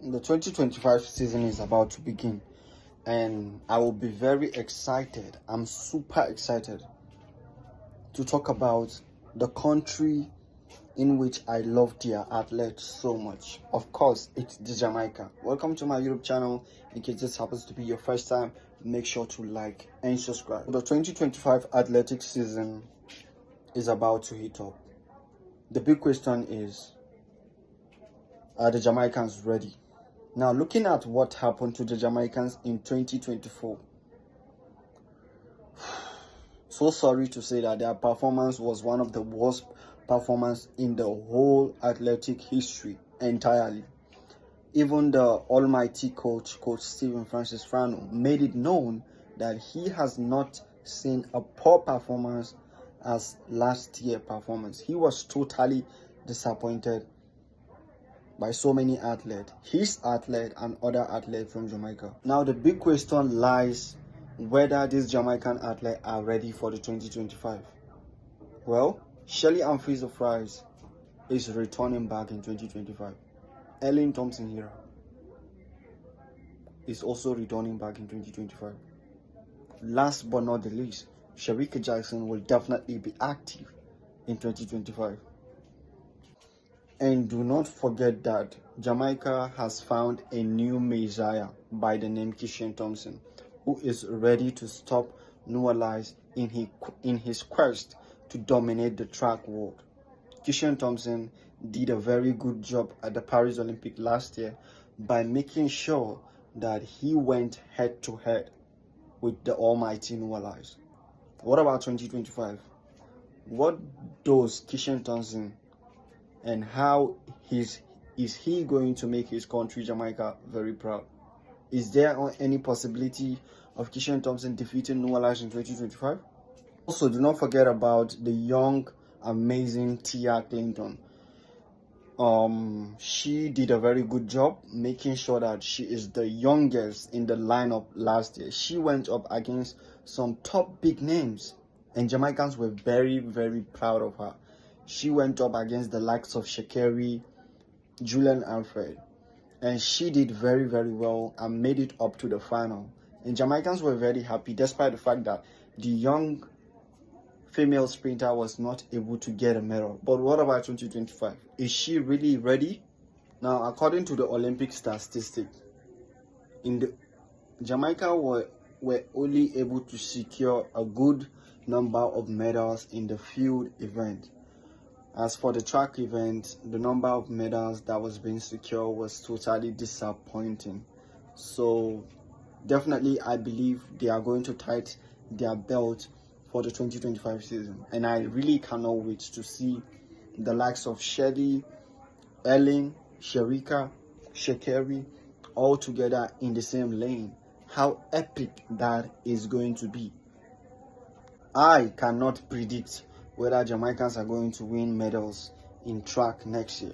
The 2025 season is about to begin, and I will be very excited. I'm super excited to talk about the country in which I love their athletes so much. Of course, it's the Jamaica. Welcome to my YouTube channel. In case this happens to be your first time, make sure to like and subscribe. The 2025 athletics season is about to hit up. The big question is, are the Jamaicans ready? Now, looking at what happened to the Jamaicans in 2024, so sorry to say that their performance was one of the worst performances in the whole athletic history entirely. Even the almighty coach Stephen Francis Frano, made it known that he has not seen a poor performance as last year's performance. He was totally disappointed by so many athletes, his athlete and other athletes from Jamaica. Now the big question lies whether these Jamaican athletes are ready for the 2025. Well, Shelly and Fraser Pryce is returning back in 2025. Elaine Thomson Herah is also returning back in 2025. Last but not the least, Shericka Jackson will definitely be active in 2025. And do not forget that Jamaica has found a new messiah by the name Kishane Thomson, who is ready to stop Nualize in his quest to dominate the track world. Kishane Thomson did a very good job at the Paris Olympics last year by making sure that he went head to head with the almighty Nualize. What about 2025? What does Kishane Thomson and how is he going to make his country Jamaica very proud? Is there any possibility of Kishane Thomson defeating Nualize in 2025? Also, do not forget about the young, amazing Tia Clinton. She did a very good job making sure that she is the youngest in the lineup last year. She went up against some top big names, and Jamaicans were very, very proud of her. She went up against the likes of Shakiri, Julian Alfred, and she did very, very well and made it up to the final. And Jamaicans were very happy despite the fact that the young female sprinter was not able to get a medal. But what about 2025? Is she really ready? Now, according to the Olympic statistics, Jamaica were only able to secure a good number of medals in the field event. As for the track event, the number of medals that was being secured was totally disappointing. So definitely I believe they are going to tighten their belt for the 2025 season. And I really cannot wait to see the likes of Shelly, Elaine, Shericka, Shakiri all together in the same lane. How epic that is going to be. I cannot predict whether Jamaicans are going to win medals in track next year.